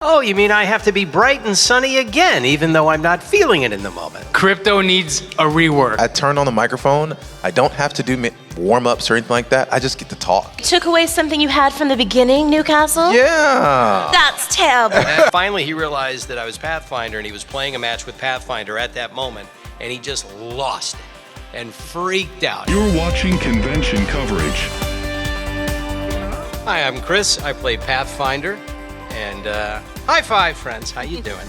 Oh, you mean I have to be bright and sunny again, even though I'm not feeling it in the moment? Crypto needs a rework. I turn on the microphone. I don't have to do warm-ups or anything like that. I just get to talk. Took away something you had from the beginning, Newcastle? Yeah. That's terrible. And finally, he realized that I was Pathfinder, and he was playing a match with Pathfinder at that moment, and he just lost it and freaked out. You're watching convention coverage. Hi, I'm Chris. I play Pathfinder. And high five, friends. How you doing?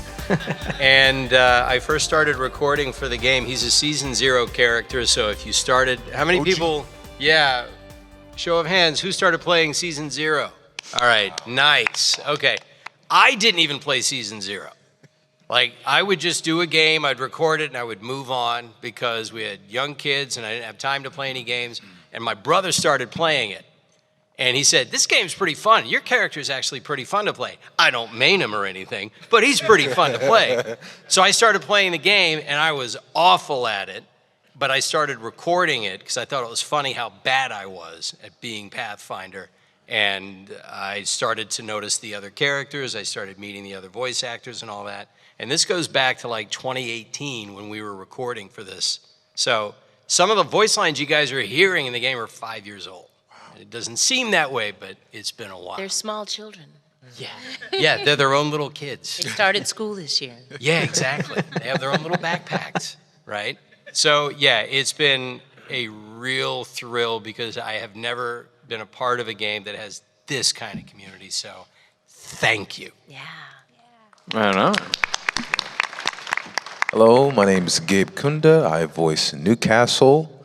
And I first started recording for the game. He's a season 0 character, so if you started, how many people? Yeah, show of hands. Who started playing season 0? All right, nice. Okay, I didn't even play season 0. Like, I would just do a game, I'd record it, and I would move on because we had young kids and I didn't have time to play any games. And my brother started playing it. And he said, this game's pretty fun. Your character's actually pretty fun to play. I don't main him or anything, but he's pretty fun to play. So I started playing the game, and I was awful at it, but I started recording it because I thought it was funny how bad I was at being Pathfinder. And I started to notice the other characters. I started meeting the other voice actors and all that. And this goes back to like 2018 when we were recording for this. So some of the voice lines you guys are hearing in the game are 5 years old. It doesn't seem that way, but it's been a while. They're small children. Yeah, they're their own little kids. They started school this year. Yeah, exactly. They have their own little backpacks, right? So, yeah, it's been a real thrill because I have never been a part of a game that has this kind of community, so thank you. Yeah. I don't know. Hello, my name is Gabe Kunda. I voice Newcastle.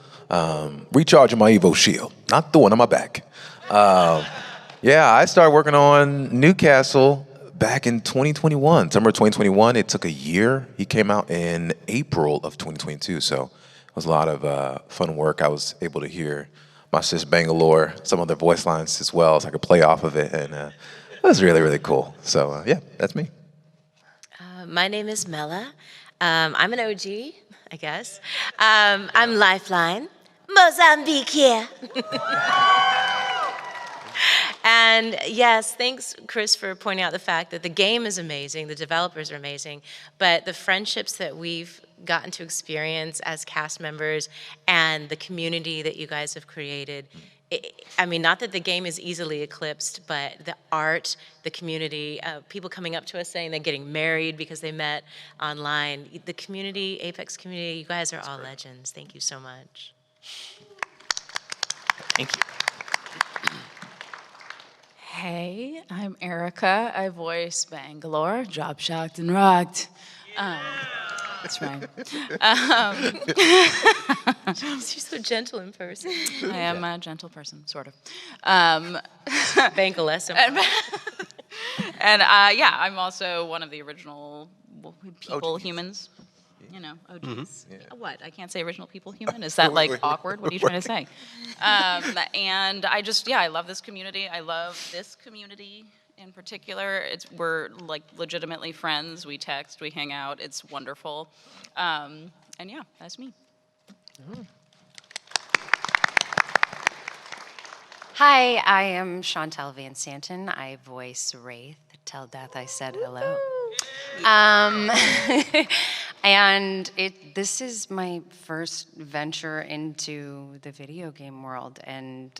Recharging my Evo Shield, not the one on my back. Yeah, I started working on Newcastle back in 2021, summer 2021. It took a year. He came out in April of 2022, so it was a lot of fun work. I was able to hear my sis Bangalore, some other voice lines as well, so I could play off of it, and it was really, really cool. So yeah, that's me. My name is Mela. I'm an OG, I guess. I'm Lifeline. Mozambique here. And yes, thanks, Chris, for pointing out the fact that the game is amazing, the developers are amazing, but the friendships that we've gotten to experience as cast members and the community that you guys have created, I mean, not that the game is easily eclipsed, but the art, the community, people coming up to us saying they're getting married because they met online. The community, Apex community, you guys are all legends. Thank you so much. Thank you. Hey, I'm Erica. I voice Bangalore, Drop Shocked and Rocked. That's right. She's so gentle in person. I am a gentle person, sort of. Bangalore. And yeah, I'm also one of the original people, OGs. humans. You know, OGs. Mm-hmm. Yeah. What? I can't say original people human? Is that like awkward? What are you trying to say? And I just, yeah, I love this community. I love this community in particular. We're like legitimately friends. We text, we hang out. It's wonderful. And yeah, that's me. Hi, I am Shantel VanSanten. I voice Wraith. Till death I said hello. And this is my first venture into the video game world, and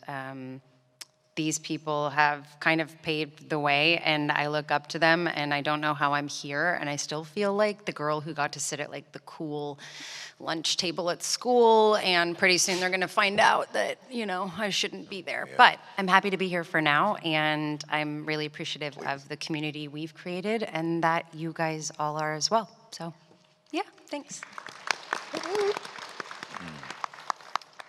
these people have kind of paved the way, and I look up to them, and I don't know how I'm here, and I still feel like the girl who got to sit at like the cool lunch table at school, and pretty soon they're gonna find out that, you know, I shouldn't be there. Yeah. But I'm happy to be here for now, and I'm really appreciative of the community we've created, and that you guys all are as well. So, yeah, thanks.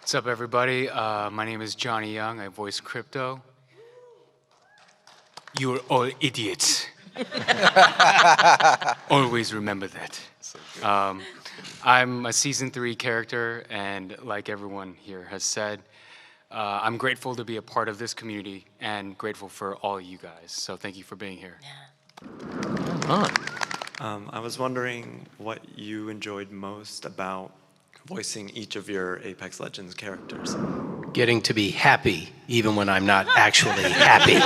What's up, everybody? My name is Johnny Young. I voice Crypto. You're all idiots. Always remember that. I'm a season 3 character, and like everyone here has said, I'm grateful to be a part of this community and grateful for all you guys. So thank you for being here. Fun. I was wondering what you enjoyed most about voicing each of your Apex Legends characters. Getting to be happy even when I'm not actually happy.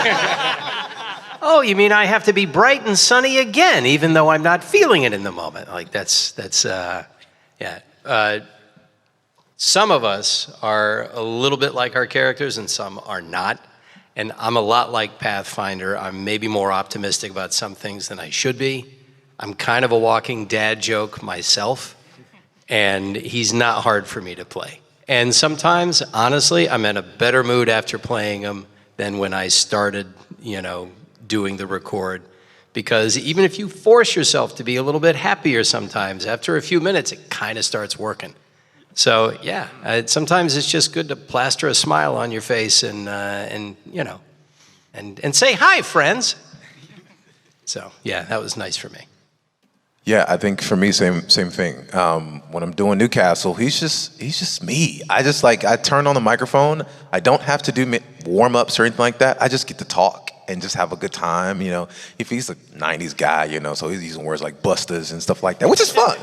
oh, you mean I have to be bright and sunny again, even though I'm not feeling it in the moment? Like yeah. Some of us are a little bit like our characters and some are not. And I'm a lot like Pathfinder. I'm maybe more optimistic about some things than I should be. I'm kind of a walking dad joke myself, and he's not hard for me to play. And sometimes, honestly, I'm in a better mood after playing him than when I started, doing the record. Because even if you force yourself to be a little bit happier sometimes, after a few minutes, it kind of starts working. So yeah, sometimes it's just good to plaster a smile on your face and say hi, friends. So yeah, that was nice for me. Yeah, I think for me, same thing. When I'm doing Newcastle, he's just me. I turn on the microphone. I don't have to do warm-ups or anything like that. I just get to talk and just have a good time, If he's a 90s guy, so he's using words like busters and stuff like that, which is fun.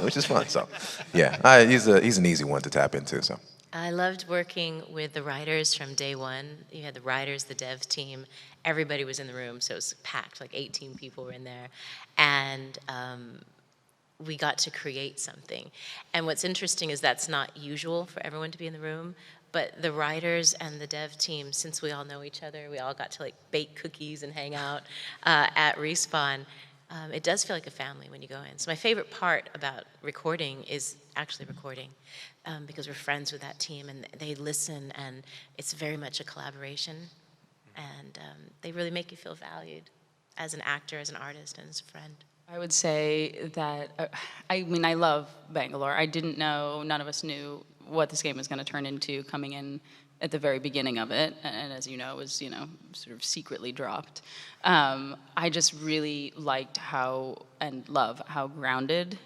So, yeah, he's an easy one to tap into, so. I loved working with the writers from day one. You had the writers, the dev team. Everybody was in the room, so it was packed, like 18 people were in there. And we got to create something. And what's interesting is that's not usual for everyone to be in the room, but the writers and the dev team, since we all know each other, we all got to bake cookies and hang out at Respawn. It does feel like a family when you go in. So my favorite part about recording is actually recording, because we're friends with that team and they listen, and it's very much a collaboration, and they really make you feel valued as an actor, as an artist, and as a friend. I would say that, I love Bangalore. I didn't know, none of us knew what this game was going to turn into coming in at the very beginning of it. And as you know, it was, sort of secretly dropped. I just really liked and love how grounded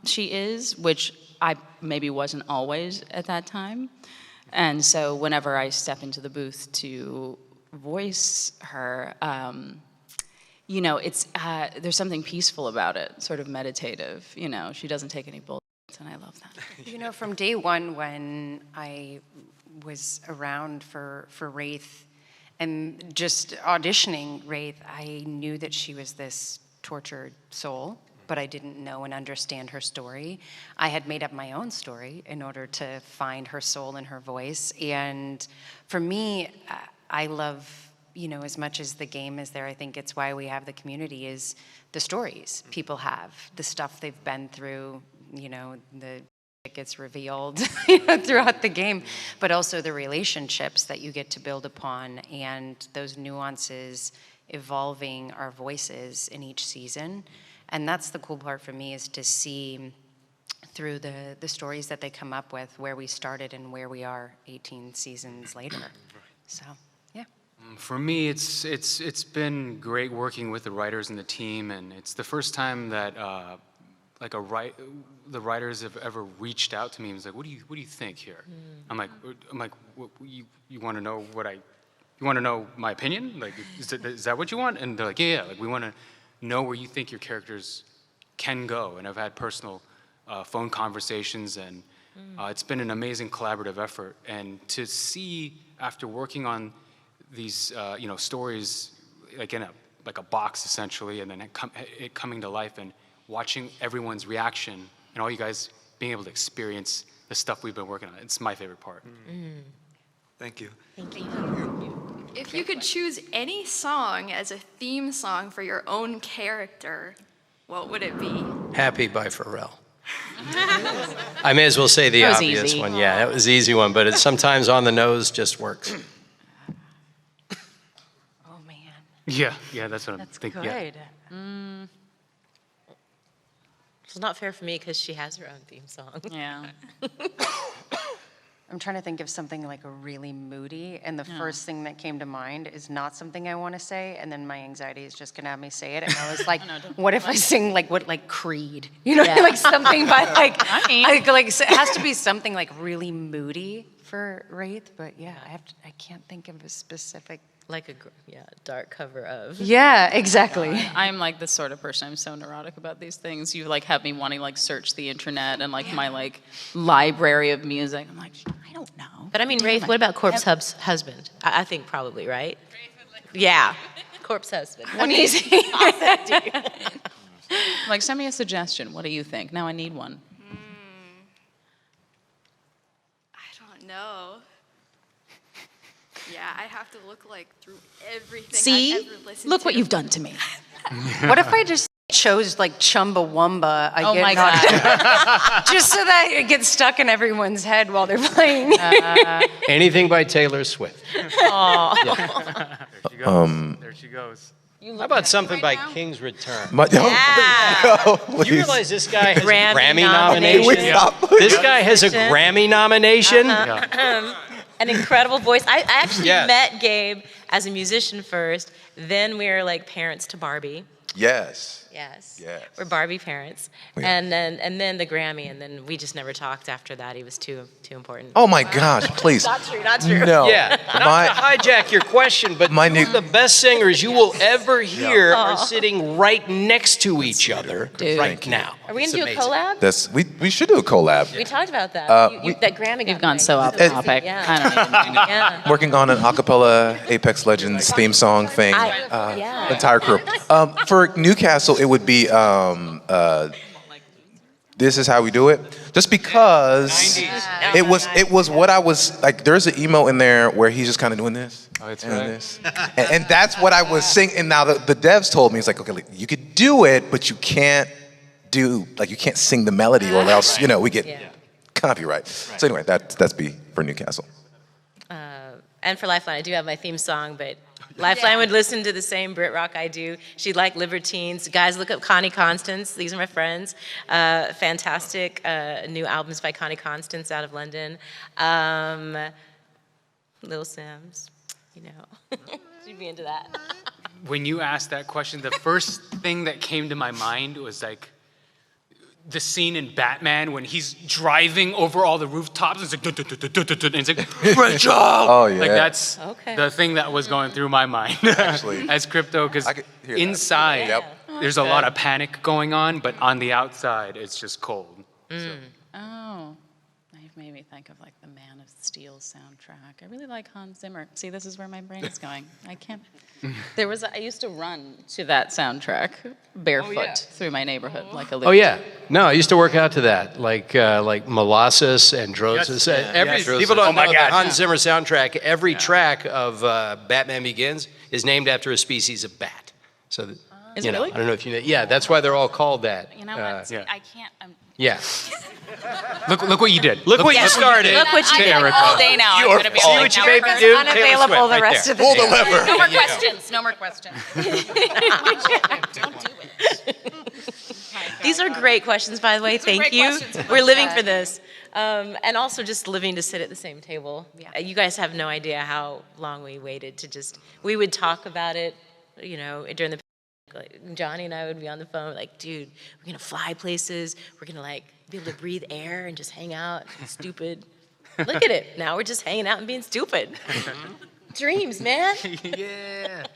she is, which I maybe wasn't always at that time. And so whenever I step into the booth to voice her, it's there's something peaceful about it, sort of meditative. She doesn't take any bullshit, and I love that. From day one when I was around for Wraith and just auditioning Wraith, I knew that she was this tortured soul, but I didn't know and understand her story. I had made up my own story in order to find her soul and her voice. And for me, I love, as much as the game is there, I think it's why we have the community, is the stories people have, the stuff they've been through, the that gets revealed throughout the game, but also the relationships that you get to build upon, and those nuances evolving our voices in each season. And that's the cool part for me, is to see through the stories that they come up with where we started and where we are 18 seasons later. So, yeah. For me, it's been great working with the writers and the team, and it's the first time that the writers have ever reached out to me and was like, "What do you think here?" I'm like, "You want to know you want to know my opinion? Like, is that what you want?" And they're like, "Yeah. Like, we want to know where you think your characters can go." And I've had personal phone conversations, and it's been an amazing collaborative effort. And to see, after working on these stories, like in a box essentially, and then it coming to life, and watching everyone's reaction and all you guys being able to experience the stuff we've been working on, it's my favorite part. Thank you. Thank you. If you could choose any song as a theme song for your own character, what would it be? Happy by Pharrell. I may as well say the obvious one. Yeah, that was the easy one, but it's sometimes on the nose just works. Oh, man. Yeah, that's what I'm thinking. Good. Yeah. It's not fair for me because she has her own theme song. Yeah. I'm trying to think of something like a really moody, and the first thing that came to mind is not something I want to say, and then my anxiety is just gonna have me say it. And I was like, what if I sing like Creed? Like something by it has to be something like really moody for Wraith. But yeah, I can't think of a specific. Like a dark cover of. Yeah, exactly. I'm like this sort of person. I'm so neurotic about these things. You have me wanting search the internet and my library of music. I'm like, I don't know. But I mean, Wraith, what about Corpse Husband? I think probably, right? Yeah. corpse husband. Amazing. Like, send me a suggestion. What do you think? Now I need one. I don't know. Yeah, I have to look like through everything See? I've ever listened Look to. what you've done to me. What if I just chose like Chumbawamba? Oh my God. Just so that it gets stuck in everyone's head while they're playing. Anything by Taylor Swift. There she goes. There she goes. How about something by King's Return? Please. Do you realize this guy has Grammy a Grammy nomination. nomination? Can we stop? This guy has a Grammy nomination? An incredible voice. I actually Yes. met Gabe as a musician first. Then we were like parents to Barbie. Yes. Yes. Yes. We're Barbie parents. Yeah. And then the Grammy, and then we just never talked after that. He was too important. Oh my gosh, please. Not true, not true. No. Yeah, not to hijack your question, but My two of the best singers you will ever hear are sitting right next to each other right now. Are we It's gonna do amazing. a collab? That's we should do a collab. We talked about that. we- That Grammy. You've gone so off topic. Yeah. I don't even know. Yeah. Working on an acapella Apex Legends theme song thing. Yeah. Entire crew. For Newcastle, it would be This Is How We Do It. Just because it was what I was like. There's an emo in there where he's just kind of doing this. Oh, it's and right. this. And that's what I was singing. And now the devs told me, it's like, okay, like, you could do it, but you can't you can't sing the melody or else, we get copyright. So anyway, that's B for Newcastle. And for Lifeline, I do have my theme song, but Lifeline would listen to the same Brit rock I do. She'd like Libertines. Guys, look up Connie Constance. These are my friends. Fantastic new albums by Connie Constance out of London. Lil Sims, she'd be into that. When you asked that question, the first thing that came to my mind was like the scene in Batman when he's driving over all the rooftops. It's like, and it's like, Rachel! Oh, yeah. Like, that's Okay. the thing that was going through my mind Actually. as crypto, because I could hear that. inside, Yep. there's a lot of panic going on, but on the outside, it's just cold. So, Oh, you've made me think of like the Man of Steel soundtrack. I really like Hans Zimmer. See, this is where my brain is going. I can't. I used to run to that soundtrack barefoot through my neighborhood like a. Oh yeah, no, I used to work out to that, like Molasses and Drosis. People don't know the Hans Zimmer soundtrack. Every track of Batman Begins is named after a species of bat. So, Is it really? I don't know if you know. Yeah, that's why they're all called that. You know what? yeah. I can't. Yeah. look what you did. Look what you started. Look what you did. All day now. I'm gonna be See like, what you now made we're me do? Unavailable Taylor Swift, the right rest there. of the Pull day. the lever. No more questions. No more questions. Don't do it. These are great questions, by the way. Thank great you. questions. We're living for this. And also just living to sit at the same table. You guys have no idea how long we waited to we would talk about it, during the like Johnny and I would be on the phone like, dude, we're gonna fly places. We're gonna like be able to breathe air and just hang out. Stupid. Look at it. Now we're just hanging out and being stupid. Dreams, man. Yeah.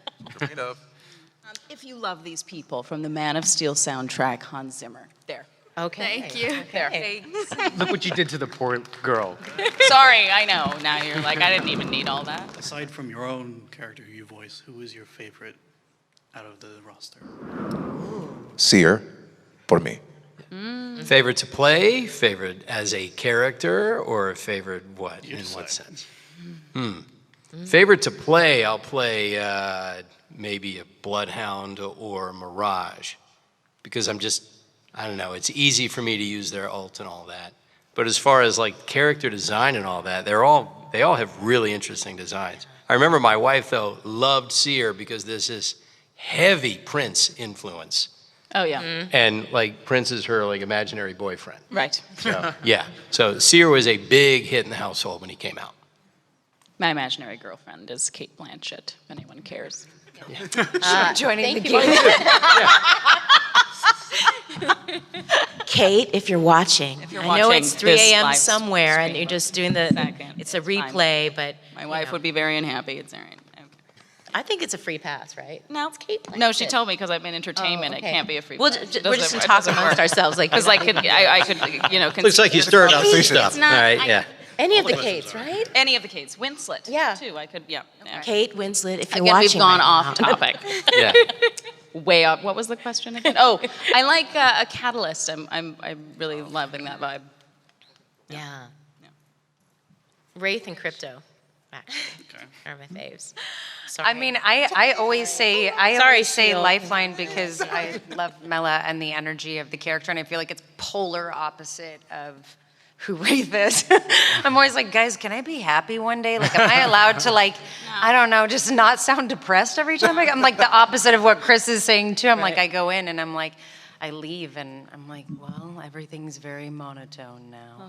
If you love these people from the Man of Steel soundtrack, Hans Zimmer. There. Okay. Thank you. There. Look what you did to the poor girl. Sorry, I know. Now you're like, I didn't even need all that. Aside from your own character who you voice, who is your favorite out of the roster? Seer, for me. Favorite to play, favorite as a character, or favorite what? In what sense? Favorite to play, I'll play maybe a Bloodhound or Mirage, because I don't know, it's easy for me to use their ult and all that. But as far as like character design and all that, they all have really interesting designs. I remember my wife though loved Seer because there's this heavy Prince influence. Oh, yeah. And like Prince is her like imaginary boyfriend. Right. So, yeah. So Seer was a big hit in the household when he came out. My imaginary girlfriend is Kate Blanchett, if anyone cares. Joining the Thank game. you. Kate, if you're watching, you're I know watching it's 3 this a.m. live somewhere and stream. you're just doing it's a It's fine. replay, but My wife would be very unhappy. It's all right. Okay. I think it's a free pass, right? No. It's Kate No, she Blanchett. told me because I'm in entertainment. Oh, It okay. can't be a free We're pass. just going to talk amongst ourselves. Like, Because I could, Looks like you stirred up some stuff. It's not, All right, yeah. Any All of the the questions Kates, are. right? Any of the Kates. Winslet, Yeah. too. I could, yeah. yeah. Kate Winslet, if you're Again, watching. we've gone right off now. topic. Yeah. Way up. What was the question again? Oh, I like a catalyst. I'm really loving that vibe. Yeah. Wraith and Crypto, actually, are my faves. Sorry. I mean, I always say Sorry, say Sheil. Lifeline because I love Mela and the energy of the character, and I feel like it's polar opposite of who Wraith is. I'm always like, guys, can I be happy one day? Like, am I allowed to I don't know, just not sound depressed every time I'm like the opposite of what Chris is saying too. I'm like, I go in and I'm like, I leave and I'm like, well, everything's very monotone now.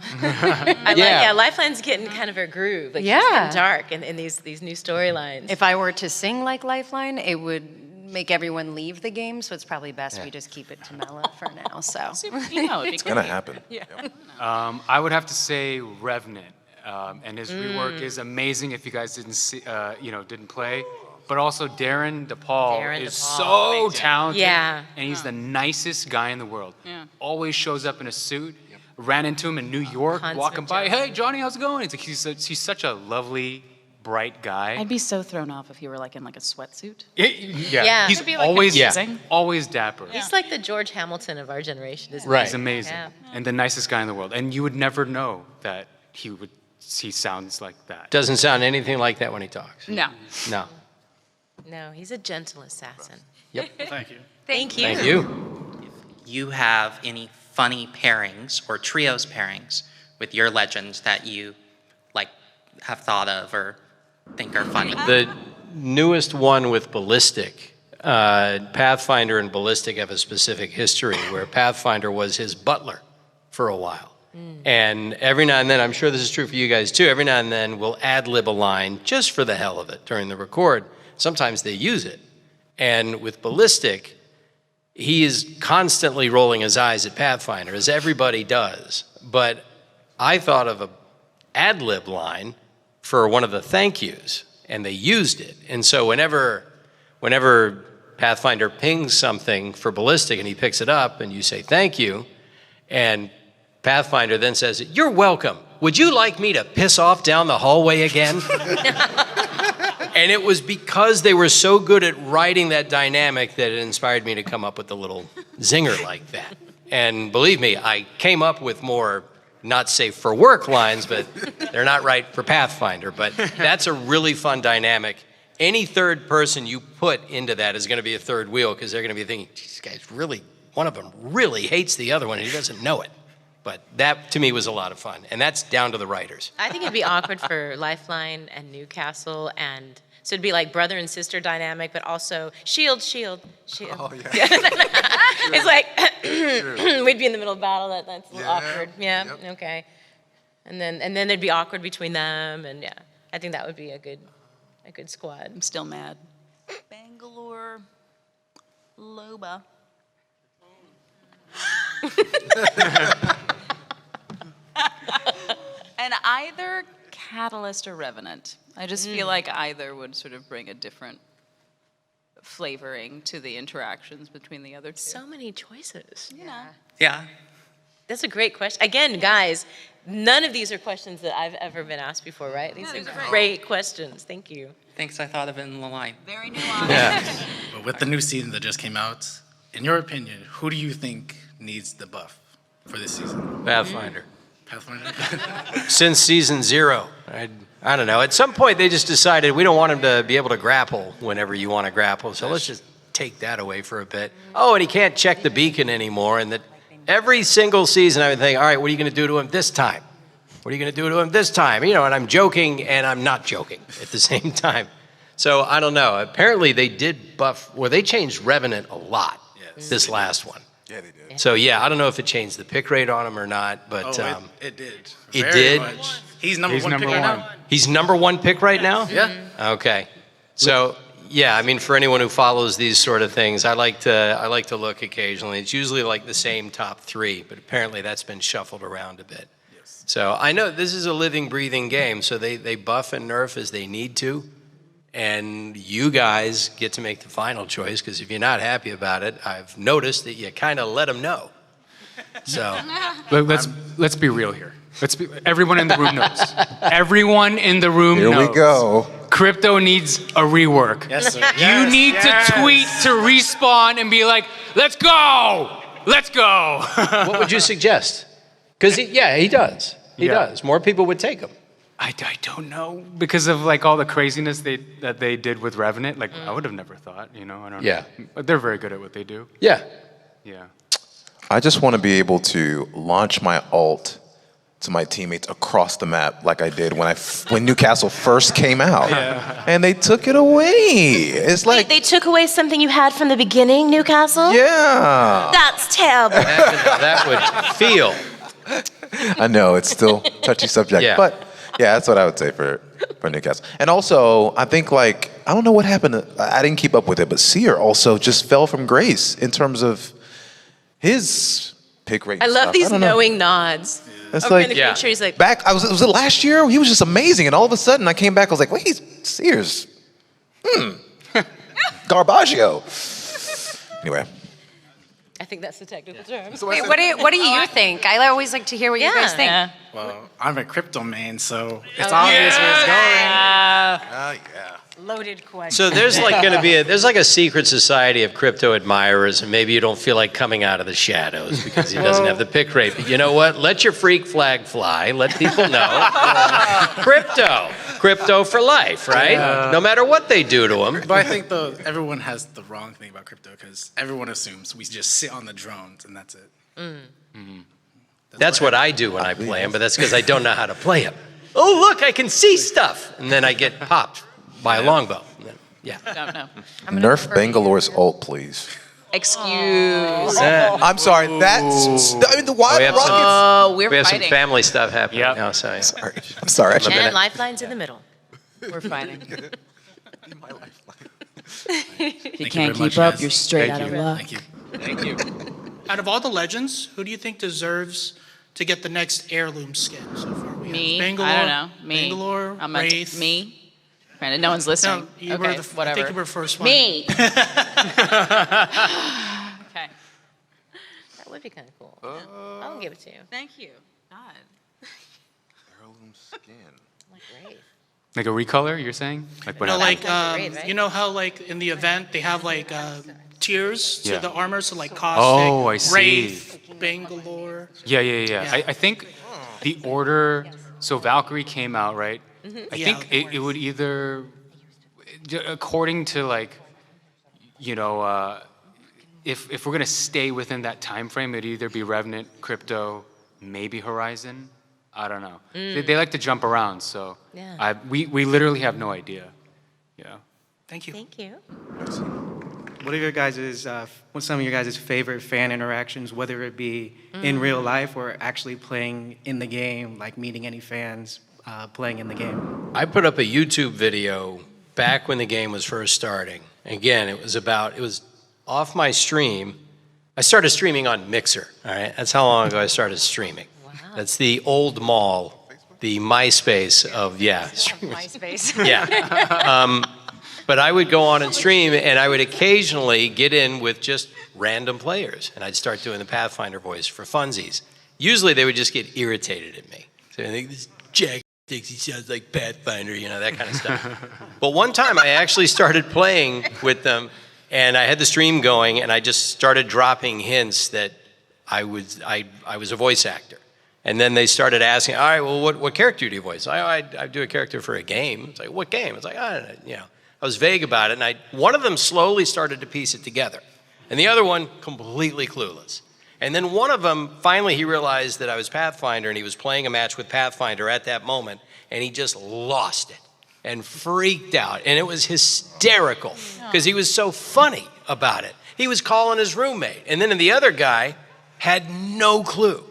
Lifeline's getting kind of a groove. Like, she's getting dark in these new storylines. If I were to sing like Lifeline, it would make everyone leave the game, so it's probably best we just keep it to Mela for now. So It's gonna happen. I would have to say Revenant, and his rework is amazing. If you guys didn't see, didn't play, but also Darren DePaul is so talented. Yeah. And he's the nicest guy in the world. Yeah. Always shows up in a suit. Ran into him in New York, Consummate walking by. gentleman. Hey, Johnny, how's it going? It's like he's such a lovely, bright guy. I'd be so thrown off if you were like in like a sweatsuit. Yeah. He's It'd be, like, always confusing. always dapper. He's like the George Hamilton of our generation, isn't Right. He's amazing Yeah. and the nicest guy in the world. And you would never know that he sounds like that. Doesn't sound anything like that when he talks. No. No. he? No, he's a gentle assassin. Yep. Thank you. Thank you. Thank you. You have any funny pairings or trios pairings with your legends that you have thought of or think are funny? The newest one with Ballistic, Pathfinder and Ballistic have a specific history where Pathfinder was his butler for a while. And every now and then, I'm sure this is true for you guys too, every now and then we'll ad-lib a line just for the hell of it during the record. Sometimes they use it. And with Ballistic, he is constantly rolling his eyes at Pathfinder, as everybody does. But I thought of a ad-lib line for one of the thank yous, and they used it. And so whenever Pathfinder pings something for Ballistic and he picks it up and you say thank you, and Pathfinder then says, "You're welcome. Would you like me to piss off down the hallway again?" And it was because they were so good at writing that dynamic that it inspired me to come up with a little zinger like that. And believe me, I came up with more not safe for work lines, but they're not right for Pathfinder. But that's a really fun dynamic. Any third person you put into that is going to be a third wheel because they're going to be thinking, "These guys really, one of them really hates the other one and he doesn't know it." But that, to me, was a lot of fun. And that's down to the writers. I think it'd be awkward for Lifeline and Newcastle, and so it'd be like brother and sister dynamic, but also shield. Oh, yeah. It's like we'd be in the middle of battle. That's a little awkward. Yeah. Yep. Okay. And then it'd be awkward between them, and yeah, I think that would be a good squad. I'm still mad. Bangalore, Loba. And either Catalyst or Revenant. I just feel like either would sort of bring a different flavoring to the interactions between the other two. So many choices. Yeah. That's a great question. Again, guys, none of these are questions that I've ever been asked before, right? These are great questions. Thank you. Thanks, I thought of it in the line. Very nuanced. Yeah. But with the new season that just came out, in your opinion, who do you think needs the buff for this season? Pathfinder. Pathfinder? Since season 0. I don't know. At some point, they just decided we don't want him to be able to grapple whenever you want to grapple, so let's just take that away for a bit. Oh, and he can't check the beacon anymore, and that every single season I would think, all right, what are you going to do to him this time? What are you going to do to him this time? You know, and I'm joking and I'm not joking at the same time. So I don't know. Apparently they did buff, well, they changed Revenant a lot this last one. Yeah, they did. So yeah, I don't know if it changed the pick rate on him or not, but it did. it Very did? much. He's number He's one number pick right one. now. He's number 1 pick right now? Yeah. Okay. So yeah, I mean, for anyone who follows these sort of things, I like to look occasionally. It's usually like the same top 3, but apparently that's been shuffled around a bit. Yes. So I know this is a living, breathing game, so they buff and nerf as they need to. And you guys get to make the final choice, because if you're not happy about it, I've noticed that you kind of let them know. So Let's be real here. Everyone in the room knows. Everyone in the room knows. Here we go. Crypto needs a rework. Yes, sir. You need to tweet to Respawn and be like, let's go! Let's go! What would you suggest? Because he does. He does. More people would take him. I don't know. Because of like all the craziness that they did with Revenant, like I would have never thought, I don't know. But they're very good at what they do. Yeah. Yeah. I just want to be able to launch my ult to my teammates across the map like I did when Newcastle first came out. Yeah. And they took it away. It's like... They took away something you had from the beginning, Newcastle? Yeah. That's terrible. That would feel. I know, it's still a touchy subject. Yeah. But yeah, that's what I would say for Newcastle. And also, I think I don't know what happened. I didn't keep up with it, but Seer also just fell from grace in terms of his pick rate. I love these knowing nods. It's I'm like, gonna make sure he's like, was it last year? He was just amazing. And all of a sudden I came back, I was like, wait, Sears. Garbaggio. Anyway. I think that's the technical term. Wait, what do you think? I always like to hear what you guys think. Yeah. Well, I'm a crypto man, so it's obvious where it's going. Yeah. Loaded question. So there's there's a secret society of crypto admirers, and maybe you don't feel like coming out of the shadows because he doesn't have the pick rate. But you know what? Let your freak flag fly. Let people know. Crypto for life, right? No matter what they do to him. But I think everyone has the wrong thing about crypto because everyone assumes we just sit on the drones and that's it. That's what I do when I play him, but that's because I don't know how to play him. Oh, look, I can see stuff. And then I get popped by a longbow. Yeah. Don't know. Nerf Bangalore's ult, please. Excuse. I'm sorry, that's... the Wild Rockets... Oh, we have fighting. some family stuff happening now, so I'm sorry. And lifelines in the middle. We're fighting. You can't keep up, you're straight out of luck. Thank you. Thank you. Out of all the legends, who do you think deserves to get the next heirloom skin so far? We Me? have Bangalore, I don't know. Me. Bangalore, I'm Wraith. Me. Granted, no one's listening. No, you okay, were whatever. I think you were first one. Me. Okay. That would be kind of cool. I'll give it to you. Thank you. God. Heirloom skin. Like Wraith. Like a recolor, you're saying? Like what happened? Right? You know how like in the event they have like tiers to Yeah. the armor, so like Caustic, Oh, I see. Wraith, Bangalore. Yeah. I think the order, so Valkyrie came out, right? I Yeah, think it would either, according to like, if we're gonna stay within that time frame, it'd either be Revenant, Crypto, maybe Horizon. I don't know. They like to jump around, so Yeah. we literally have no idea. Yeah. Thank you. Thank you. What are your guys' what's some of your guys' favorite fan interactions, whether it be in real life or actually playing in the game, like meeting any fans playing in the game? I put up a YouTube video back when the game was first starting. Again, it was off my stream. I started streaming on Mixer, all right? That's how long ago I started streaming. Wow. That's the old mall, the MySpace of, MySpace. Yeah. But I would go on and stream, and I would occasionally get in with just random players, and I'd start doing the Pathfinder voice for funsies. Usually they would just get irritated at me. So I think this Jack thinks he sounds like Pathfinder, that kind of stuff. But one time I actually started playing with them, and I had the stream going, and I just started dropping hints that I was a voice actor. And then they started asking, all right, well, what character do you voice? I do a character for a game. It's like, what game? It's like, I don't know, I was vague about it, and one of them slowly started to piece it together, and the other one completely clueless. And then one of them, finally he realized that I was Pathfinder, and he was playing a match with Pathfinder at that moment, and he just lost it and freaked out, and it was hysterical because he was so funny about it. He was calling his roommate, and then the other guy had no clue.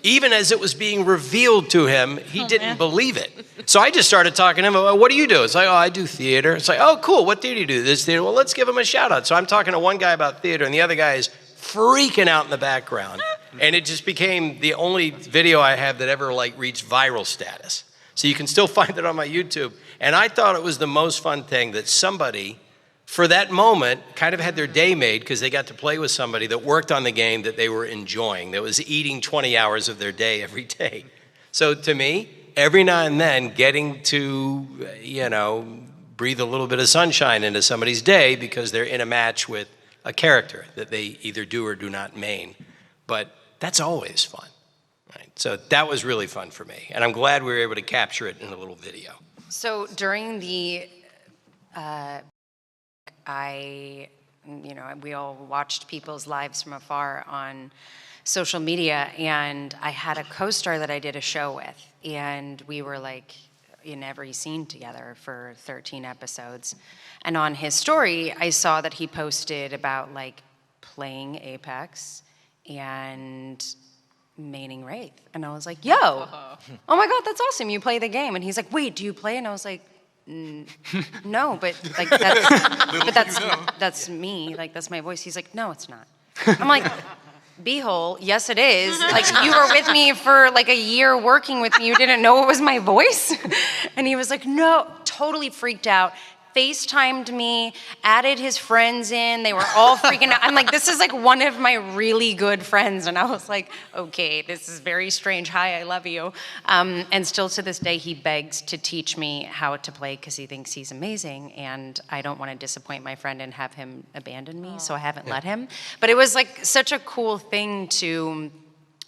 Even as it was being revealed to him, he didn't believe it. So I just started talking to him about, what do you do? It's like, I do theater. It's like, oh, cool, what theater do you do? This theater? Well, let's give him a shout out. So I'm talking to one guy about theater, and the other guy is freaking out in the background. And it just became the only video I have that ever reached viral status. So you can still find it on my YouTube. And I thought it was the most fun thing that somebody, for that moment, kind of had their day made because they got to play with somebody that worked on the game that they were enjoying, that was eating 20 hours of their day every day. So to me, every now and then getting to, breathe a little bit of sunshine into somebody's day because they're in a match with a character that they either do or do not main. But that's always fun. Right? So that was really fun for me. And I'm glad we were able to capture it in a little video. So during the, we all watched people's lives from afar on social media, and I had a co-star that I did a show with, and we were like in every scene together for 13 episodes. And on his story, I saw that he posted about like playing Apex and maining Wraith. And I was like, yo, oh my God, that's awesome. You play the game. And he's like, wait, do you play? And I was like, no, but like that's me. Like, that's my voice. He's like, no, it's not. I'm like, beehole, yes it is. Like, you were with me for like a year working with me. You didn't know it was my voice? And he was like, no, totally freaked out. FaceTimed me, added his friends in. They were all freaking out. I'm like, this is like one of my really good friends. And I was like, okay, this is very strange. Hi, I love you. And still to this day, he begs to teach me how to play because he thinks he's amazing. And I don't want to disappoint my friend and have him abandon me, so I haven't let him. But it was like such a cool thing to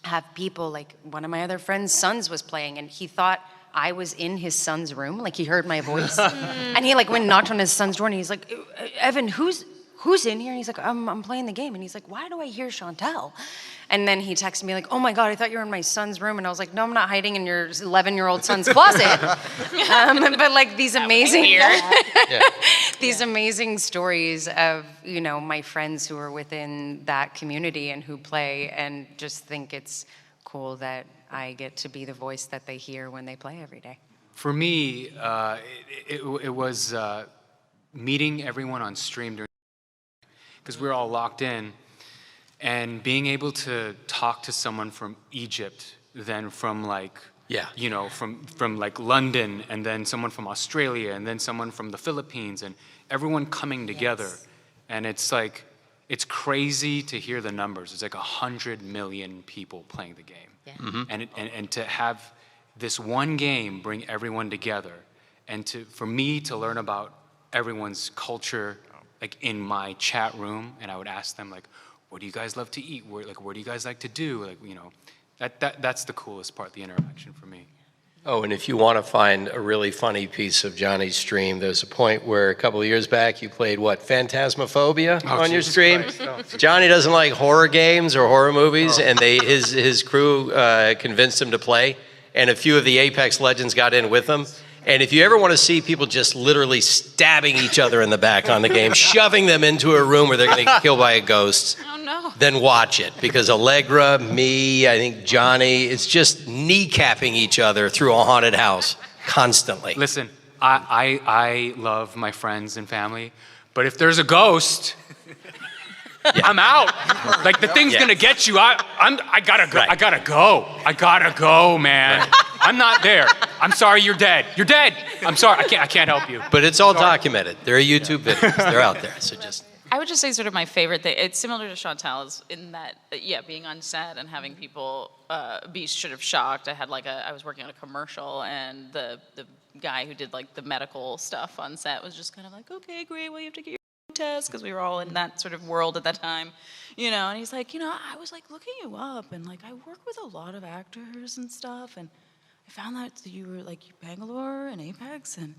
have people, like one of my other friend's sons was playing, and he thought I was in his son's room, like he heard my voice. And he like went and knocked on his son's door, and he's like, Evan, who's in here? And he's like, I'm playing the game. And he's like, why do I hear Shantel? And then he texted me like, oh my God, I thought you were in my son's room. And I was like, no, I'm not hiding in your 11-year-old son's closet. But like these amazing, these amazing stories of, my friends who are within that community and who play, and just think it's cool that I get to be the voice that they hear when they play every day. For me, it was meeting everyone on stream during, because we were all locked in, and being able to talk to someone from Egypt, then from like, from like London, and then someone from Australia, and then someone from the Philippines, and everyone coming together. And it's like, it's crazy to hear the numbers. It's like 100 million people playing the game. Yeah. And to have this one game bring everyone together, and for me to learn about everyone's culture, like in my chat room, and I would ask them like, what do you guys love to eat? What do you guys like to do? Like, that's the coolest part, the interaction for me. Oh, and if you want to find a really funny piece of Johnny's stream, there's a point where a couple of years back you played, Phantasmophobia on your stream? Johnny doesn't like horror games or horror movies, and his crew convinced him to play, and a few of the Apex legends got in with him. And if you ever want to see people just literally stabbing each other in the back on the game, shoving them into a room where they're going to get killed by a ghost, then watch it. Because Allegra, me, I think Johnny, it's just kneecapping each other through a haunted house constantly. Listen, I love my friends and family, but if there's a ghost, I'm out. Like, the thing's gonna get you. I gotta go. Right. I gotta go, man. Right. I'm not there. I'm sorry, you're dead. You're dead. I'm sorry, I can't help you. But it's all documented. There are YouTube videos. They're out there. So just. I would just say sort of my favorite thing, it's similar to Chantel's in that, being on set and having people be sort of shocked. I was working on a commercial, and the guy who did like the medical stuff on set was just kind of like, okay, great, well, you have to get your test, because we were all in that sort of world at that time, and he's like, I was like looking you up, and like I work with a lot of actors and stuff, and I found out that you were like Bangalore and Apex, and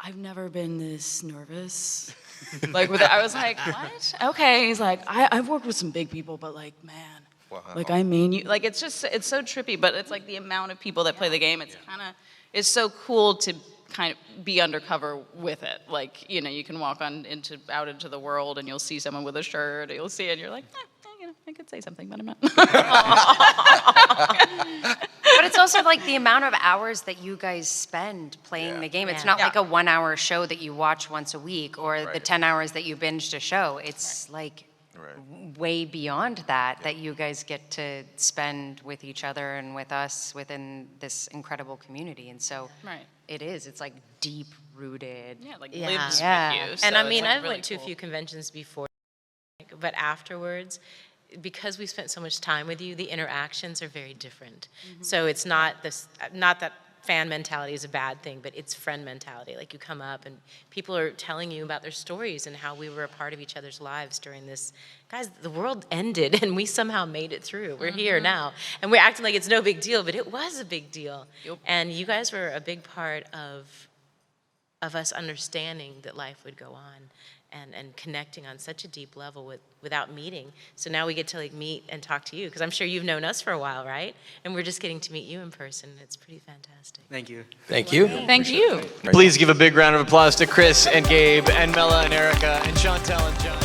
I've never been this nervous. I was like, what? Okay. He's like, I've worked with some big people, but like, man, like I mean you, like it's so trippy, but it's like the amount of people that play the game, it's so cool to kind of be undercover with it. Like, you can walk out into the world, and you'll see someone with a shirt, or you'll see it, and you're like, I could say something, but I'm not. But it's also like the amount of hours that you guys spend playing the game. It's not like a 1-hour show that you watch once a week, or the 10 hours that you binged a show. It's like way beyond that you guys get to spend with each other and with us within this incredible community. And so it's like deep rooted. Yeah, like lives with you. So and I mean, I've went to a few conventions before, but afterwards, because we spent so much time with you, the interactions are very different. So it's not that fan mentality is a bad thing, but it's friend mentality. Like you come up and people are telling you about their stories and how we were a part of each other's lives during this. Guys, the world ended and we somehow made it through. We're here now. And we're acting like it's no big deal, but it was a big deal. Yep. And you guys were a big part of us understanding that life would go on and connecting on such a deep level without meeting. So now we get to like meet and talk to you, because I'm sure you've known us for a while, right? And we're just getting to meet you in person. It's pretty fantastic. Thank you. Thank you. Thank you. Please give a big round of applause to Chris and Gabe and Mela and Erica and Shantel and John.